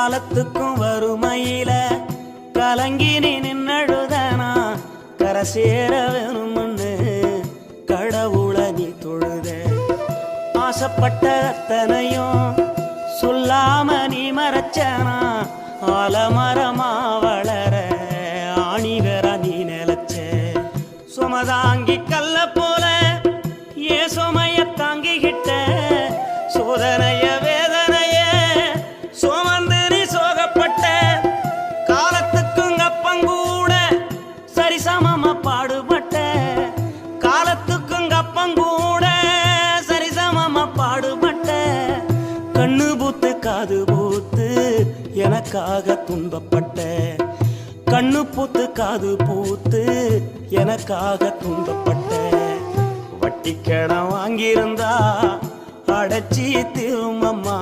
காலத்துக்கும் வறுமையில கலங்கி நீ நின்னழுதனா கரை சேர வேணும்னு கடவுளை நீ தொழுத. ஆசைப்பட்ட அத்தனையும் சொல்லாம நீ மறைச்சனா ஆலமரமா வளர ஆணிவர நீ நிலச்ச. சுமதாங்கி கல்ல போல ஏ சுமைய தாங்கிக்கிட்ட சோதனைய வேதனைய சுமந்து நீ சோகப்பட்ட. காலத்துக்கும் அப்பங்கூட சரிசமமா பாடுபட்ட. காலத்துக்கும் அப்பங்கூட சரிசமமா பாடுபட்ட. கண்ணு பூத்து காது பூத்து எனக்காக துன்பப்பட்ட. கண்ணு பூத்து காது பூத்து எனக்காக துன்பப்பட்ட. வட்டிக்கடன் வாங்கியிருந்தா அடைச்சி திரும்பம்மா